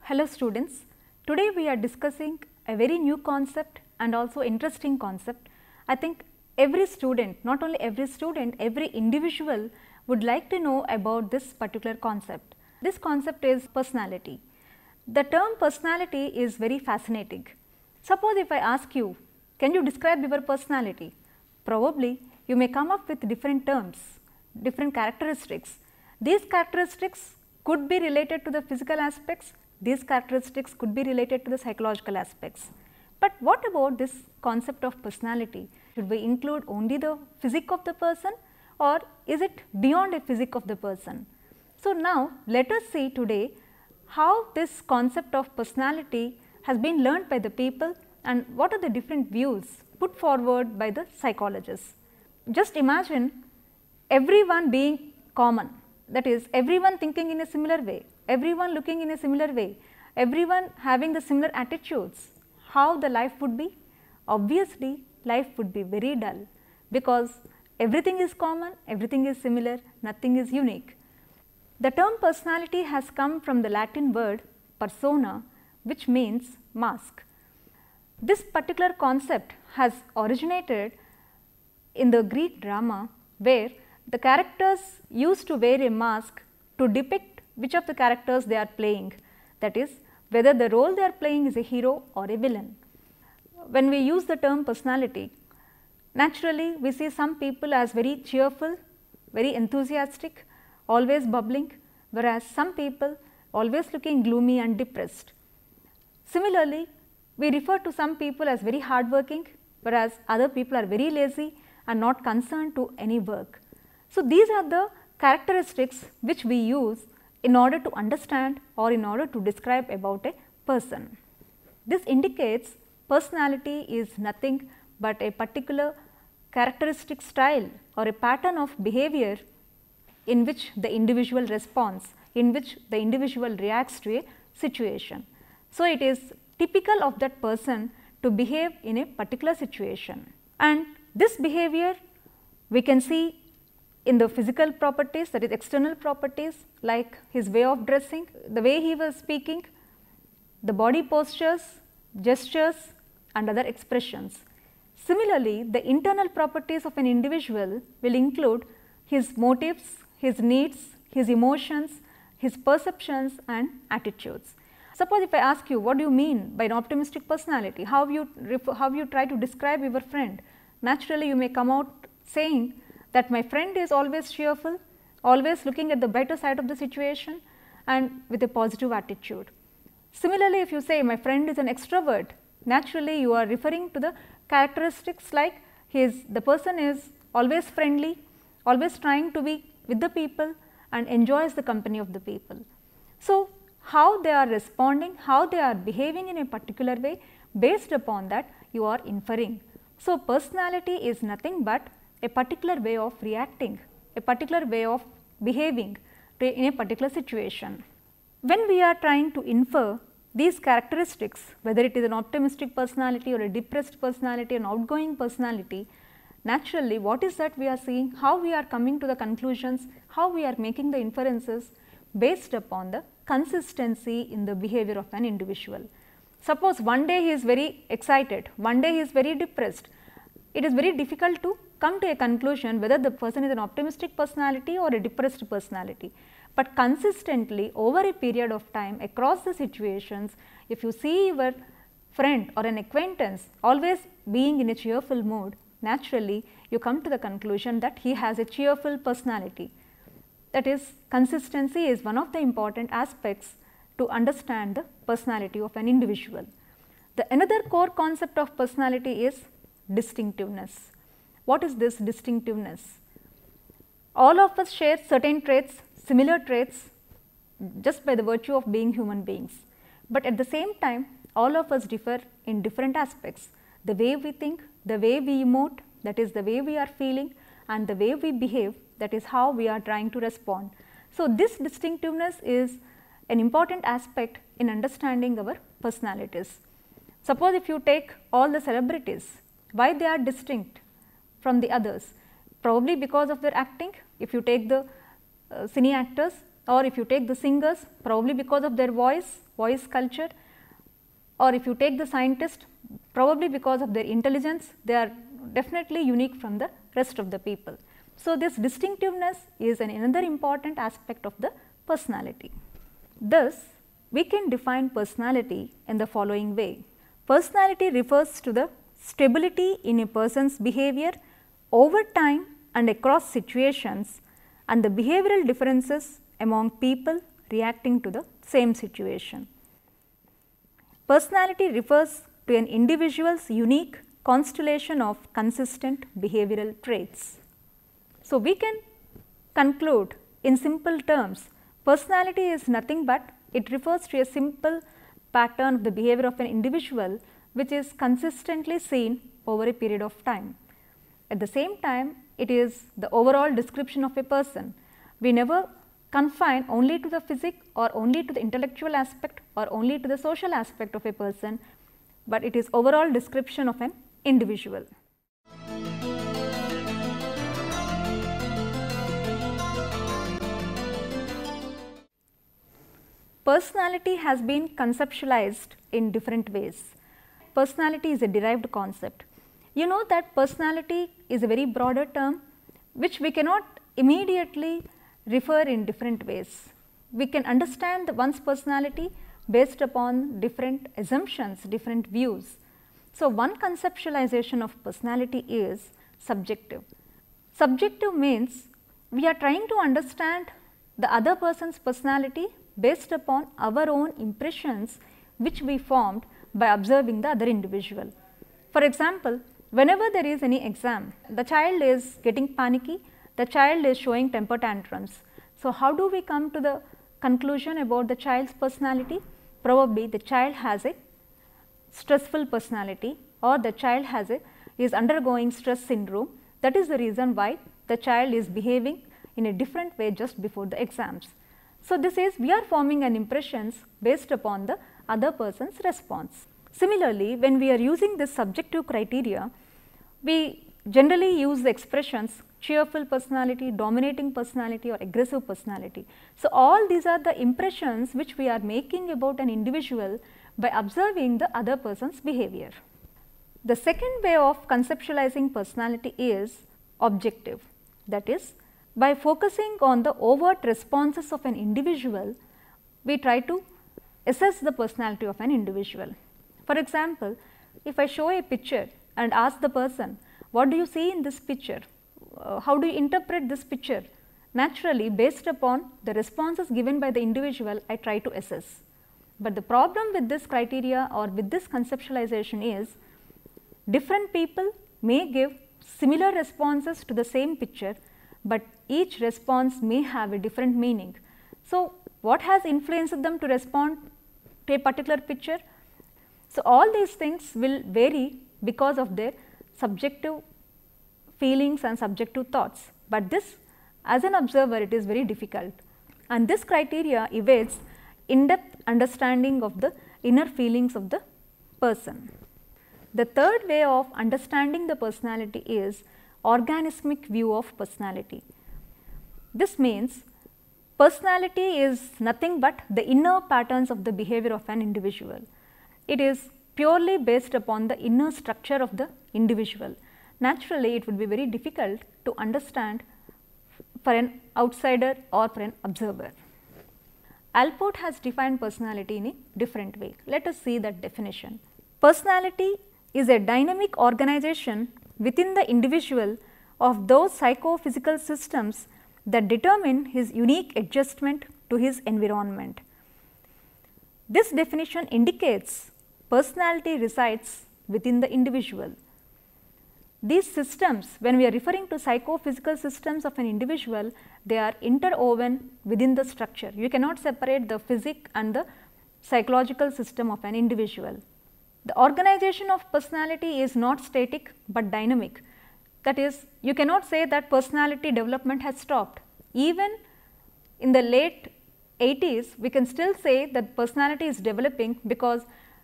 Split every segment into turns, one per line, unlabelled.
Hello students, today we are discussing a very new concept and also interesting concept. I think every student, not only every student, every individual would like to know about this particular concept. This concept is personality. The term personality is very fascinating. Suppose if I ask you, can you describe your personality? Probably you may come up with different terms, different characteristics. These characteristics could be related to the physical aspects, these characteristics could be related to the psychological aspects. But what about this concept of personality? Should we include only the physique of the person, or is it beyond a physique of the person? So, now let us see today how this concept of personality has been learned by the people and what are the different views put forward by the psychologists. Just imagine everyone being common, that is everyone thinking in a similar way, everyone looking in a similar way, everyone having the similar attitudes. How the life would be? Obviously, life would be very dull, because everything is common, everything is similar, nothing is unique. The term personality has come from the Latin word persona, which means mask. This particular concept has originated in the Greek drama, where the characters used to wear a mask to depict which of the characters they are playing, that is, whether the role they are playing is a hero or a villain. When we use the term personality, naturally we see some people as very cheerful, very enthusiastic, always bubbling, whereas some people always looking gloomy and depressed. Similarly, we refer to some people as very hardworking, whereas other people are very lazy and not concerned to any work. So, these are the characteristics which we use in order to understand or in order to describe about a person. This indicates personality is nothing but a particular characteristic style or a pattern of behavior in which the individual responds, in which the individual reacts to a situation. So, it is typical of that person to behave in a particular situation, and this behavior we can see in the physical properties, that is external properties, like his way of dressing, the way he was speaking, the body postures, gestures and other expressions. Similarly, the internal properties of an individual will include his motives, his needs, his emotions, his perceptions and attitudes. Suppose if I ask you, what do you mean by an optimistic personality? How you try to describe your friend? Naturally, you may come out saying that my friend is always cheerful, always looking at the brighter side of the situation and with a positive attitude. Similarly, if you say my friend is an extrovert, naturally you are referring to the characteristics like the person is always friendly, always trying to be with the people and enjoys the company of the people. So, how they are responding, how they are behaving in a particular way, based upon that you are inferring. So, personality is nothing but a particular way of reacting, a particular way of behaving in a particular situation. When we are trying to infer these characteristics, whether it is an optimistic personality or a depressed personality, an outgoing personality, naturally what is that we are seeing, how we are coming to the conclusions, how we are making the inferences based upon the consistency in the behavior of an individual. Suppose one day he is very excited, one day he is very depressed. It is very difficult to come to a conclusion whether the person is an optimistic personality or a depressed personality. But consistently over a period of time across the situations, if you see your friend or an acquaintance always being in a cheerful mood, naturally you come to the conclusion that he has a cheerful personality. That is, consistency is one of the important aspects to understand the personality of an individual. The another core concept of personality is distinctiveness. What is this distinctiveness? All of us share certain traits, similar traits, just by the virtue of being human beings, but at the same time all of us differ in different aspects. The way we think, the way we emote, that is the way we are feeling, and the way we behave, that is how we are trying to respond. So, this distinctiveness is an important aspect in understanding our personalities. Suppose if you take all the celebrities, why they are distinct from the others? Probably because of their acting. If you take the cine actors, or if you take the singers, probably because of their voice culture, or if you take the scientist, probably because of their intelligence, they are definitely unique from the rest of the people. So, this distinctiveness is another important aspect of the personality. Thus, we can define personality in the following way. Personality refers to the stability in a person's behavior over time and across situations, and the behavioral differences among people reacting to the same situation. Personality refers to an individual's unique constellation of consistent behavioral traits. So, we can conclude in simple terms, personality is nothing but it refers to a simple pattern of the behavior of an individual which is consistently seen over a period of time. At the same time, it is the overall description of a person. We never confine only to the physique or only to the intellectual aspect or only to the social aspect of a person, but it is overall description of an individual. Personality has been conceptualized in different ways. Personality is a derived concept. You know that personality is a very broader term which we cannot immediately refer in different ways. We can understand one's personality based upon different assumptions, different views. So, one conceptualization of personality is subjective. Subjective means we are trying to understand the other person's personality based upon our own impressions which we formed by observing the other individual. For example, whenever there is any exam, the child is getting panicky, the child is showing temper tantrums. So, how do we come to the conclusion about the child's personality? Probably the child has a stressful personality or the child is undergoing stress syndrome. That is the reason why the child is behaving in a different way just before the exams. So, this is we are forming an impressions based upon the other person's response. Similarly, when we are using this subjective criteria, we generally use the expressions cheerful personality, dominating personality or aggressive personality. So, all these are the impressions which we are making about an individual by observing the other person's behavior. The second way of conceptualizing personality is objective, that is, by focusing on the overt responses of an individual, we try to assess the personality of an individual. For example, if I show a picture and ask the person, what do you see in this picture? How do you interpret this picture? Naturally, based upon the responses given by the individual, I try to assess. But the problem with this criteria or with this conceptualization is, different people may give similar responses to the same picture, but each response may have a different meaning. So, what has influenced them to respond to a particular picture? So, all these things will vary because of their subjective feelings and subjective thoughts, but this as an observer it is very difficult, and this criteria evades in-depth understanding of the inner feelings of the person. The third way of understanding the personality is organismic view of personality. This means personality is nothing but the inner patterns of the behavior of an individual. It is purely based upon the inner structure of the individual. Naturally, it would be very difficult to understand for an outsider or for an observer. Allport has defined personality in a different way. Let us see that definition. Personality is a dynamic organization within the individual of those psychophysical systems that determine his unique adjustment to his environment. This definition indicates personality resides within the individual. These systems, when we are referring to psychophysical systems of an individual, they are interwoven within the structure. You cannot separate the physique and the psychological system of an individual. The organization of personality is not static, but dynamic. That is, you cannot say that personality development has stopped. Even in the late 80s, we can still say that personality is developing because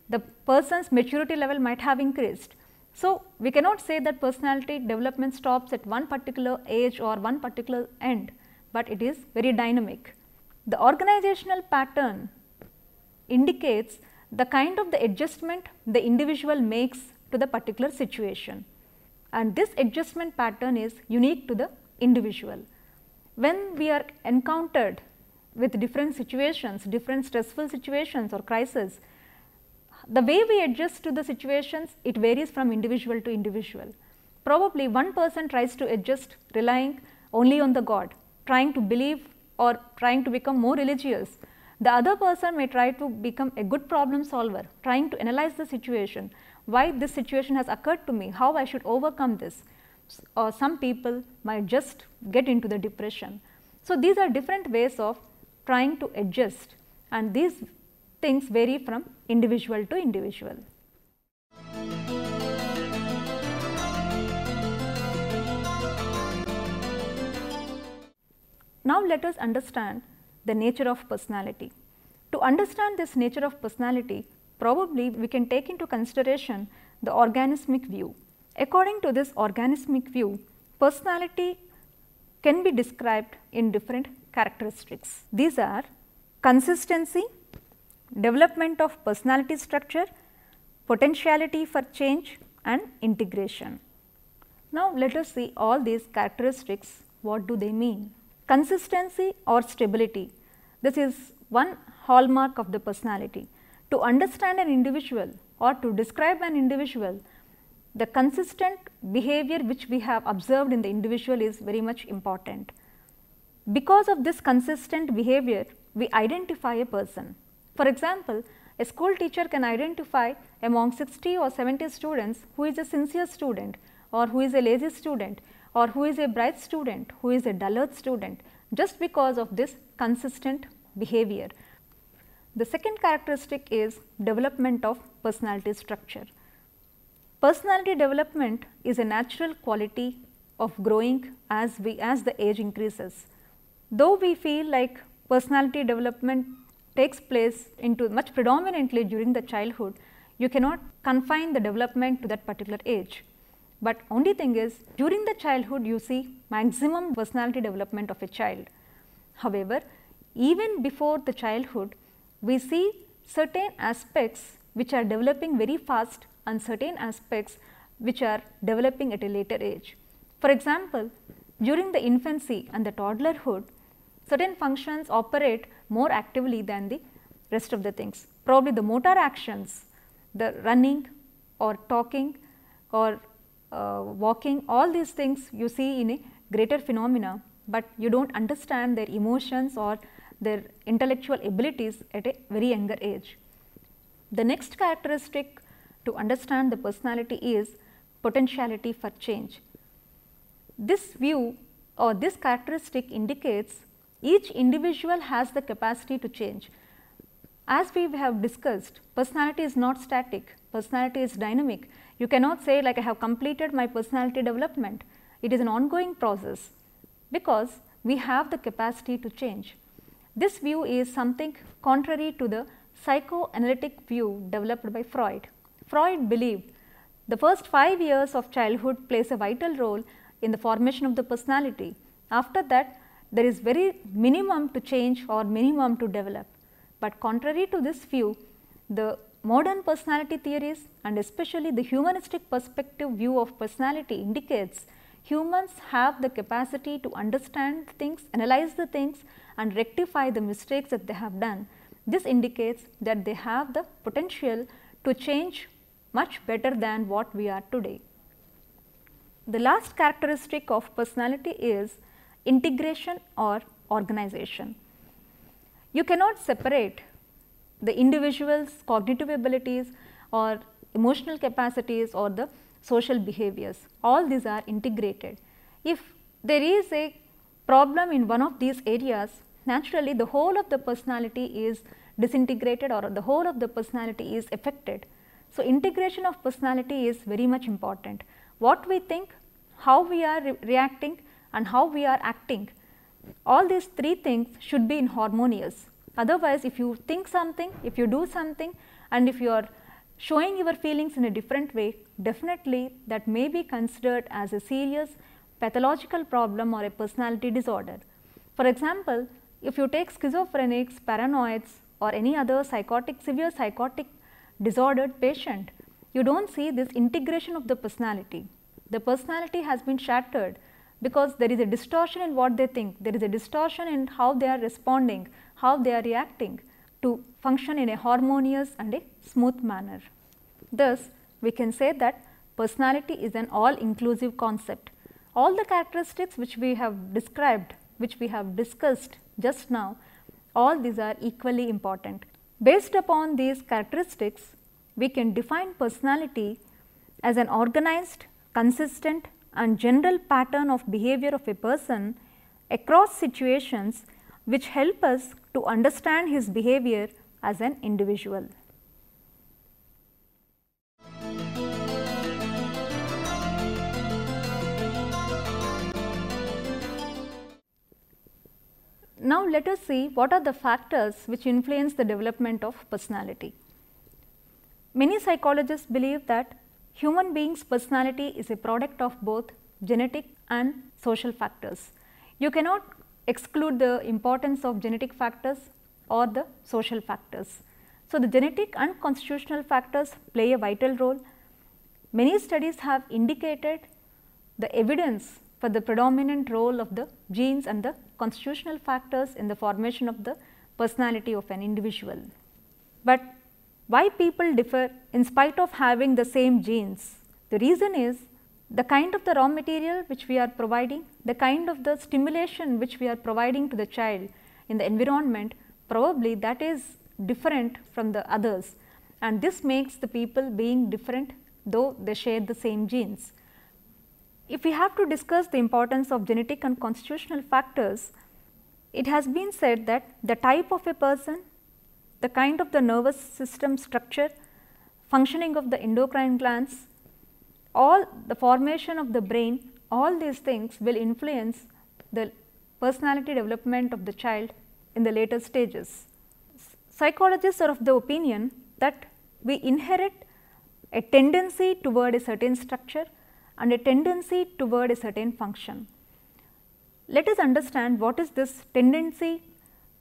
the person's maturity level might have increased. So, we cannot say that personality development stops at one particular age or one particular end, but it is very dynamic. The organizational pattern indicates the kind of the adjustment the individual makes to the particular situation, and this adjustment pattern is unique to the individual. When we are encountered with different situations, different stressful situations or crises, the way we adjust to the situations, it varies from individual to individual. Probably one person tries to adjust relying only on the God, trying to believe or trying to become more religious. The other person may try to become a good problem solver, trying to analyze the situation, why this situation has occurred to me, how I should overcome this. Or some people might just get into the depression. So, these are different ways of trying to adjust, and these things vary from individual to individual. Now, let us understand the nature of personality. To understand this nature of personality, probably we can take into consideration the organismic view. According to this organismic view, personality can be described in different characteristics. These are consistency, development of personality structure, potentiality for change, and integration. Now, let us see all these characteristics, what do they mean? Consistency or stability, this is one hallmark of the personality. To understand an individual or to describe an individual, the consistent behavior which we have observed in the individual is very much important. Because of this consistent behavior, we identify a person. For example, a school teacher can identify among 60 or 70 students who is a sincere student, or who is a lazy student, or who is a bright student, who is a dullard student, just because of this consistent behavior. The second characteristic is development of personality structure. Personality development is a natural quality of growing as the age increases. Though we feel like personality development takes place into much predominantly during the childhood, you cannot confine the development to that particular age. But only thing is, during the childhood you see maximum personality development of a child. However, even before the childhood, we see certain aspects which are developing very fast and certain aspects which are developing at a later age. For example, during the infancy and the toddlerhood, certain functions operate more actively than the rest of the things. Probably the motor actions, the running or talking or walking, all these things you see in a greater phenomena, but you do not understand their emotions or their intellectual abilities at a very younger age. The next characteristic to understand the personality is potentiality for change. This view or this characteristic indicates each individual has the capacity to change. As we have discussed, personality is not static, personality is dynamic. You cannot say like I have completed my personality development. It is an ongoing process because we have the capacity to change. This view is something contrary to the psychoanalytic view developed by Freud. Freud believed the first 5 years of childhood plays a vital role in the formation of the personality. After that, there is very minimum to change or minimum to develop. But contrary to this view, the modern personality theories and especially the humanistic perspective view of personality indicates humans have the capacity to understand things, analyze the things and rectify the mistakes that they have done. This indicates that they have the potential to change much better than what we are today. The last characteristic of personality is integration or organization. You cannot separate the individual's cognitive abilities or emotional capacities or the social behaviors. All these are integrated. If there is a problem in one of these areas, naturally the whole of the personality is disintegrated or the whole of the personality is affected. So, integration of personality is very much important. What we think, how we are reacting and how we are acting, all these three things should be in harmonious. Otherwise, if you think something, if you do something and if you are showing your feelings in a different way, definitely that may be considered as a serious pathological problem or a personality disorder. For example, if you take schizophrenics, paranoids or any other severe psychotic disordered patient, you do not see this integration of the personality. The personality has been shattered because there is a distortion in what they think, there is a distortion in how they are responding, how they are reacting to function in a harmonious and a smooth manner. Thus, we can say that personality is an all inclusive concept. All the characteristics which we have described, which we have discussed just now, all these are equally important. Based upon these characteristics, we can define personality as an organized, consistent and general pattern of behavior of a person across situations which help us to understand his behavior as an individual. Now, let us see what are the factors which influence the development of personality. Many psychologists believe that human beings' personality is a product of both genetic and social factors. You cannot exclude the importance of genetic factors or the social factors. So, the genetic and constitutional factors play a vital role. Many studies have indicated the evidence for the predominant role of the genes and the constitutional factors in the formation of the personality of an individual. But why people differ in spite of having the same genes? The reason is the kind of the raw material which we are providing, the kind of the stimulation which we are providing to the child in the environment, probably that is different from the others, and this makes the people being different though they share the same genes. If we have to discuss the importance of genetic and constitutional factors, it has been said that the type of a person, the kind of the nervous system structure, functioning of the endocrine glands, all the formation of the brain, all these things will influence the personality development of the child in the later stages. Psychologists are of the opinion that we inherit a tendency toward a certain structure and a tendency toward a certain function. Let us understand what is this tendency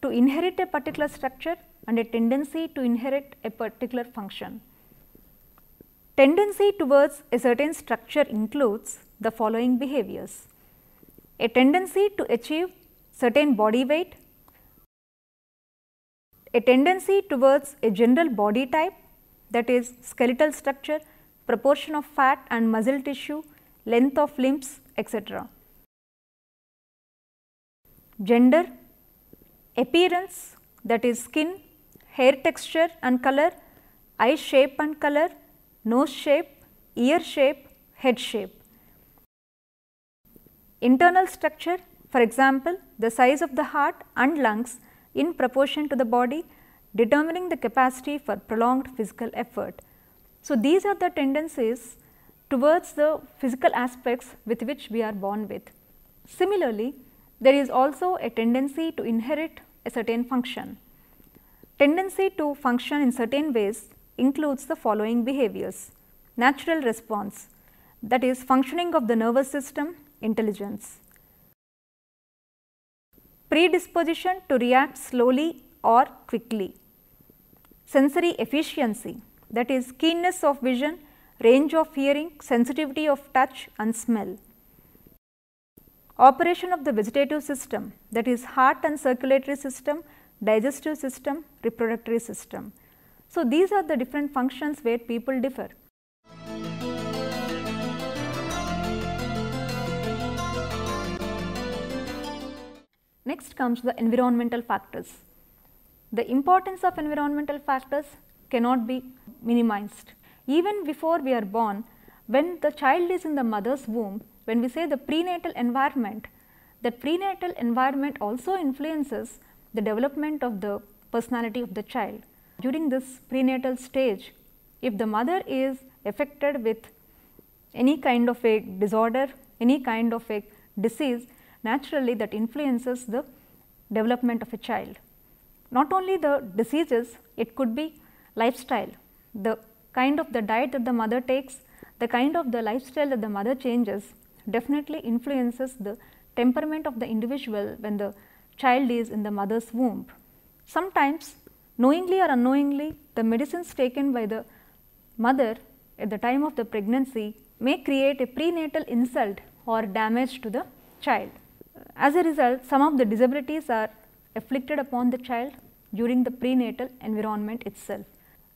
to inherit a particular structure and a tendency to inherit a particular function. Tendency towards a certain structure includes the following behaviors: a tendency to achieve certain body weight, a tendency towards a general body type, that is skeletal structure, proportion of fat and muscle tissue, length of limbs, etc. Gender, appearance, that is skin, hair texture and color, eye shape and color, nose shape, ear shape, head shape. Internal structure, for example, the size of the heart and lungs in proportion to the body, determining the capacity for prolonged physical effort. So, these are the tendencies towards the physical aspects with which we are born with. Similarly, there is also a tendency to inherit a certain function. Tendency to function in certain ways includes the following behaviors: natural response, that is functioning of the nervous system, intelligence; predisposition to react slowly or quickly; sensory efficiency, that is keenness of vision, range of hearing, sensitivity of touch and smell; operation of the vegetative system, that is heart and circulatory system, digestive system, reproductive system. So, these are the different functions where people differ. Next comes the environmental factors. The importance of environmental factors cannot be minimized. Even before we are born, when the child is in the mother's womb, when we say the prenatal environment, that prenatal environment also influences the development of the personality of the child. During this prenatal stage, if the mother is affected with any kind of a disorder, any kind of a disease, naturally that influences the development of a child. Not only the diseases, it could be lifestyle, the kind of the diet that the mother takes, the kind of the lifestyle that the mother changes definitely influences the temperament of the individual when the child is in the mother's womb. Sometimes knowingly or unknowingly, the medicines taken by the mother at the time of the pregnancy may create a prenatal insult or damage to the child. As a result, some of the disabilities are afflicted upon the child during the prenatal environment itself.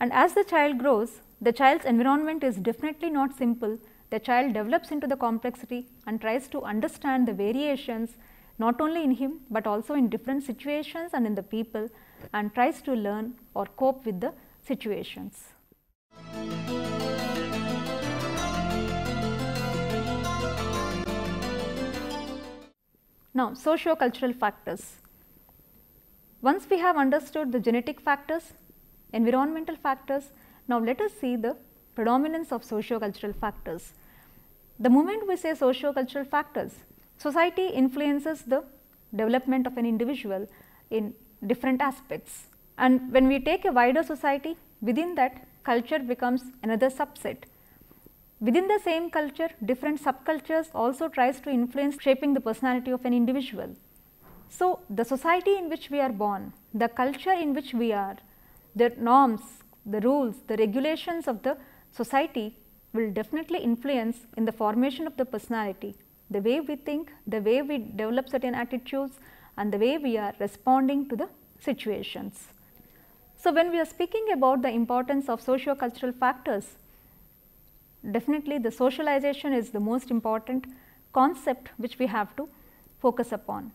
And as the child grows, the child's environment is definitely not simple. The child develops into the complexity and tries to understand the variations not only in him, but also in different situations and in the people, and tries to learn or cope with the situations. Now, socio-cultural factors. Once we have understood the genetic factors, environmental factors, now let us see the predominance of socio-cultural factors. The moment we say socio-cultural factors, society influences the development of an individual in different aspects. And when we take a wider society, within that culture becomes another subset. Within the same culture, different subcultures also tries to influence shaping the personality of an individual. So, the society in which we are born, the culture in which we are, the norms, the rules, the regulations of the society will definitely influence in the formation of the personality, the way we think, the way we develop certain attitudes, and the way we are responding to the situations. So, when we are speaking about the importance of socio-cultural factors, definitely the socialization is the most important concept which we have to focus upon.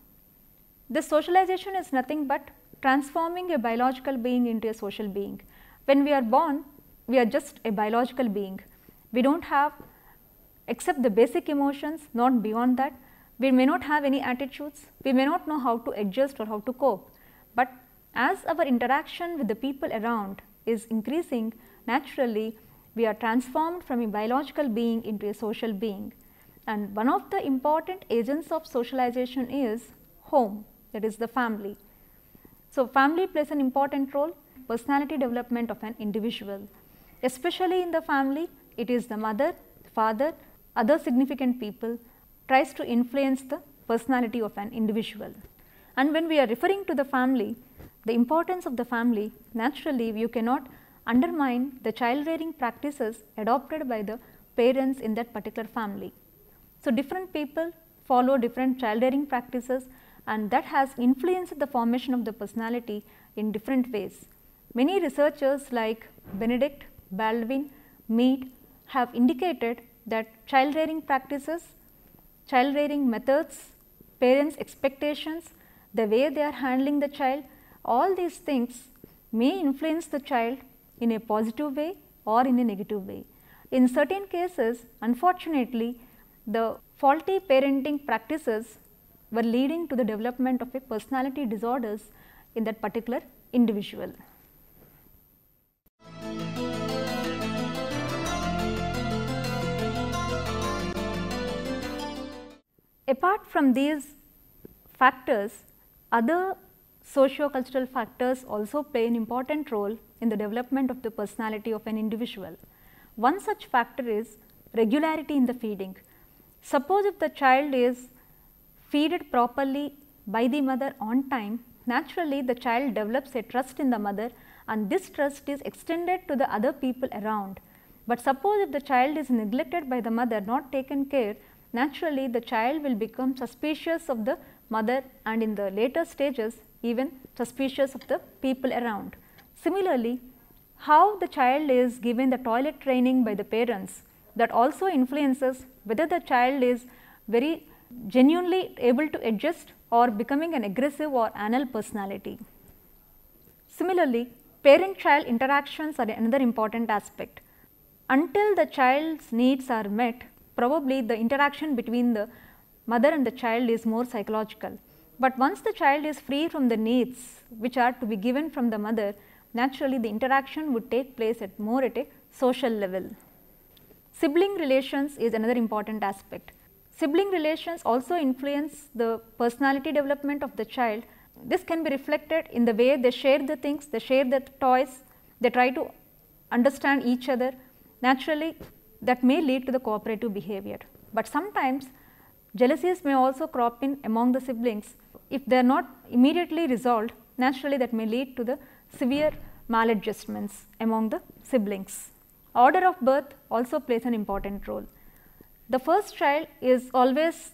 This socialization is nothing but transforming a biological being into a social being. When we are born, we are just a biological being. We do not have except the basic emotions, not beyond that. We may not have any attitudes, we may not know how to adjust or how to cope, but as our interaction with the people around is increasing, naturally we are transformed from a biological being into a social being. And one of the important agents of socialization is home, that is the family. So, family plays an important role in personality development of an individual. Especially in the family, it is the mother, father, other significant people tries to influence the personality of an individual. And when we are referring to the family, the importance of the family, naturally you cannot undermine the child rearing practices adopted by the parents in that particular family. So, different people follow different child rearing practices, and that has influenced the formation of the personality in different ways. Many researchers like Benedict, Baldwin, Mead have indicated that child rearing practices, child rearing methods, parents' expectations, the way they are handling the child, all these things may influence the child in a positive way or in a negative way. In certain cases, unfortunately, the faulty parenting practices were leading to the development of a personality disorders in that particular individual. Apart from these factors, other socio-cultural factors also play an important role in the development of the personality of an individual. One such factor is regularity in the feeding. Suppose if the child is fed properly by the mother on time, naturally the child develops a trust in the mother, and this trust is extended to the other people around. But suppose if the child is neglected by the mother, not taken care, naturally the child will become suspicious of the mother, and in the later stages even suspicious of the people around. Similarly, how the child is given the toilet training by the parents, that also influences whether the child is very genuinely able to adjust or becoming an aggressive or anal personality. Similarly, parent-child interactions are another important aspect. Until the child's needs are met, probably the interaction between the mother and the child is more psychological. But once the child is free from the needs which are to be given from the mother, naturally the interaction would take place at a social level. Sibling relations is another important aspect. Sibling relations also influence the personality development of the child. This can be reflected in the way they share the things, they share the toys, they try to understand each other. Naturally, that may lead to the cooperative behavior. But sometimes jealousies may also crop in among the siblings. if they are not immediately resolved, naturally that may lead to the severe maladjustments among the siblings. Order of birth also plays an important role. The first child is always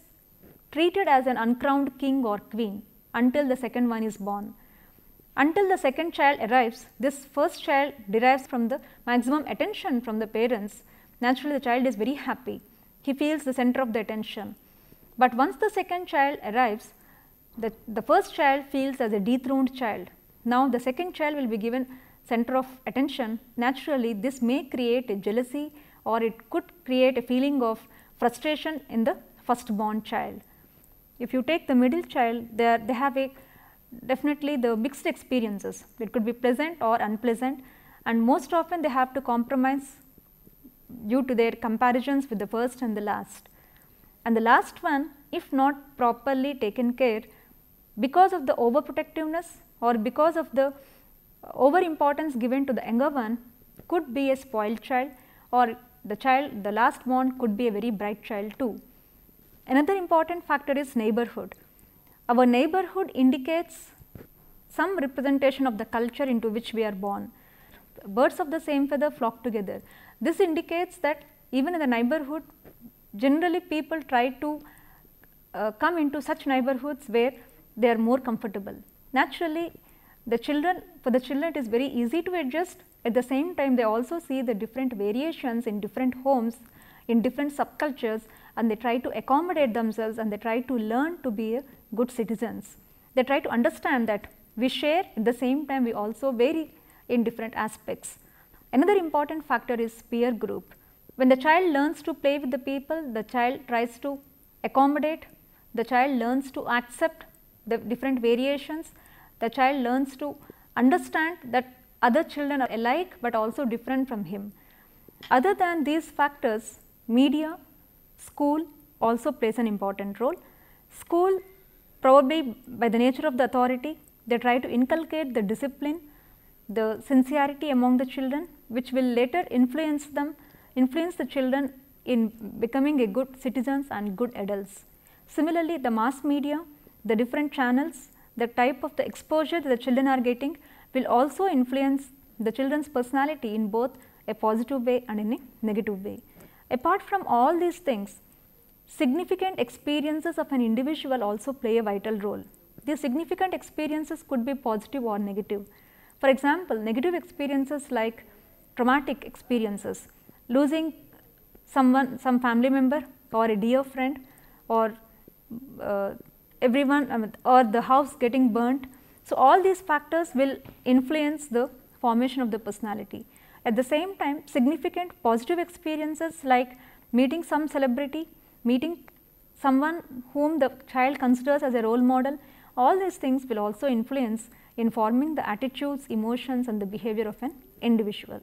treated as an uncrowned king or queen until the second one is born. Until the second child arrives, this first child derives from the maximum attention from the parents. Naturally, the child is very happy. He feels the center of the attention. But once the second child arrives, the first child feels as a dethroned child. Now, the second child will be given center of attention. Naturally, this may create a jealousy, or it could create a feeling of frustration in the firstborn child. If you take the middle child, they have definitely the mixed experiences. It could be pleasant or unpleasant, and most often they have to compromise due to their comparisons with the first and the last. And the last one, if not properly taken care, because of the overprotectiveness or because of the over importance given to the younger one, could be a spoiled child, or the last born could be a very bright child too. Another important factor is neighborhood. Our neighborhood indicates some representation of the culture into which we are born. Birds of the same feather flock together. This indicates that even in the neighborhood, generally people try to come into such neighborhoods where they are more comfortable. Naturally, for the children it is very easy to adjust. At the same time, they also see the different variations in different homes, in different subcultures, and they try to accommodate themselves, and they try to learn to be good citizens. They try to understand that we share, at the same time we also vary in different aspects. Another important factor is peer group. When the child learns to play with the people, the child tries to accommodate, the child learns to accept the different variations, the child learns to understand that other children are alike but also different from him. Other than these factors, media, school also plays an important role. School, probably by the nature of the authority, they try to inculcate the discipline, the sincerity among the children, which will later influence the children in becoming a good citizens and good adults. Similarly, the mass media, the different channels, the type of the exposure that the children are getting will also influence the children's personality in both a positive way and in a negative way. Apart from all these things, significant experiences of an individual also play a vital role. These significant experiences could be positive or negative. For example, negative experiences like traumatic experiences, losing some family member or a dear friend, or or the house getting burnt. So, all these factors will influence the formation of the personality. At the same time, significant positive experiences like meeting some celebrity, meeting someone whom the child considers as a role model, all these things will also influence in forming the attitudes, emotions and the behavior of an individual.